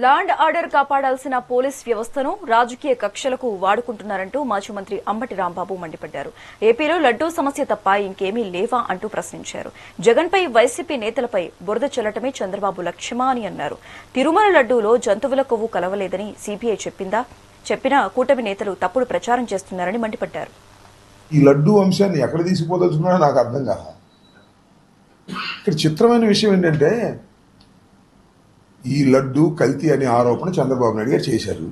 Law and order కాపాడాల్సిన police వ్యవస్థను రాజకీయ కక్షలకు వాడుకుంటున్నారంటూ మాజీ మంత్రి అంబటి రాంబాబు మండిపడ్డారు. ఏపీలో లడ్డూ సమస్య తప్ప ఇంకేమీ లేవా అంటూ ప్రశ్నించారు. జగన్పై వైసీపీ నేతలపై బురద చల్లటమే చంద్రబాబు లక్ష్యమా అని అన్నారు. తిరుమల లడ్డూలో జంతువుల కొవ్వు కలవలేదని సీబీఐ చెప్పినా కూటమి నేతలు తప్పుడు ప్రచారం చేస్తున్నారని మండిపడ్డారు. ఈ లడ్డూ అంశాన్ని ఎక్కడ తీసుకుపోదలుచుకున్నారో నాకు అర్థం కాదు. ఇక్కడ చిత్రమైన విషయం ఏంటంటే, ఈ లడ్డు కల్తీ అనే ఆరోపణ చంద్రబాబు నాయుడు గారు చేశారు.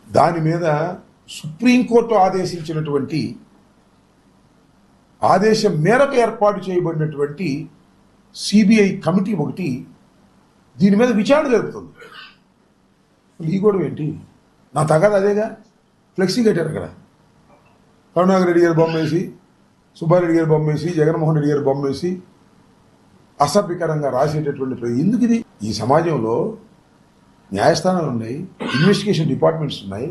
దాని మీద సుప్రీంకోర్టు ఆదేశించినటువంటి ఆదేశం మేరకు ఏర్పాటు చేయబడినటువంటి సిబిఐ కమిటీ ఒకటి దీని మీద విచారణ జరుపుతుంది. ఈ గొడవ ఏంటి? నా తగదు అదేగా. ఫ్లెక్సీ కట్టారు అక్కడ, కరుణాకర్ రెడ్డి గారి బొమ్మ వేసి, సుబ్బారెడ్డి గారి బొమ్మ వేసి, జగన్మోహన్ రెడ్డి గారి బొమ్మ వేసి అసభ్యకరంగా రాసేటటువంటి ఎందుకు ఇది? ఈ సమాజంలో న్యాయస్థానాలు ఉన్నాయి, ఇన్వెస్టిగేషన్ డిపార్ట్మెంట్స్ ఉన్నాయి.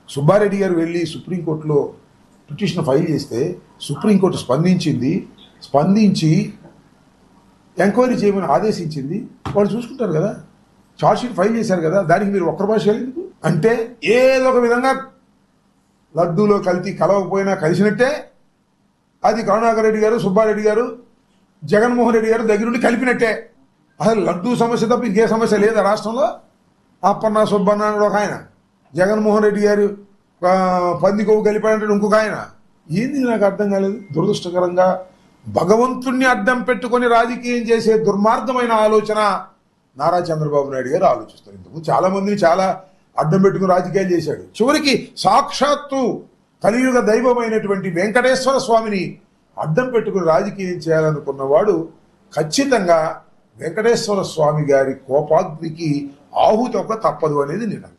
సుబ్బారెడ్డి గారు వెళ్ళి సుప్రీంకోర్టులో పిటిషన్ ఫైల్ చేస్తే సుప్రీంకోర్టు స్పందించి ఎంక్వైరీ చేయమని ఆదేశించింది. వాళ్ళు చూసుకుంటారు కదా, ఛార్జ్షీట్ ఫైల్ చేశారు కదా, దానికి మీరు ఒక్కరి భాష ఎందుకు? అంటే ఏదో ఒక విధంగా లడ్డూలో కల్తీ కలవకపోయినా కలిసినట్టే అది కరుణాకర్ రెడ్డి గారు, సుబ్బారెడ్డి గారు, జగన్మోహన్ రెడ్డి గారు దగ్గరుండి కలిపినట్టే. అసలు లడ్డూ సమస్య తప్ప ఇంకే సమస్య లేదా రాష్ట్రంలో? అప్పన్న సుబ్బన్న అని ఒక ఆయన, జగన్మోహన్ రెడ్డి గారు పంది కొవ్వు కలిపాడంటే ఇంకొక ఆయన. ఏంది నాకు అర్థం కాలేదు. దురదృష్టకరంగా భగవంతుణ్ణి అడ్డం పెట్టుకొని రాజకీయం చేసే దుర్మార్గమైన ఆలోచన నారా చంద్రబాబు నాయుడు గారు ఆలోచిస్తారు. ఇంతకు చాలా మందిని చాలా అడ్డం పెట్టుకుని రాజకీయాలు చేశాడు. చివరికి సాక్షాత్తు కలియుగ దైవమైనటువంటి వెంకటేశ్వర స్వామిని అడ్డం పెట్టుకుని రాజకీయం చేయాలనుకున్నవాడు ఖచ్చితంగా వెంకటేశ్వర స్వామి గారి కోపాగ్నికి ఆహుతి ఒక తప్పదు అనేది నిజం.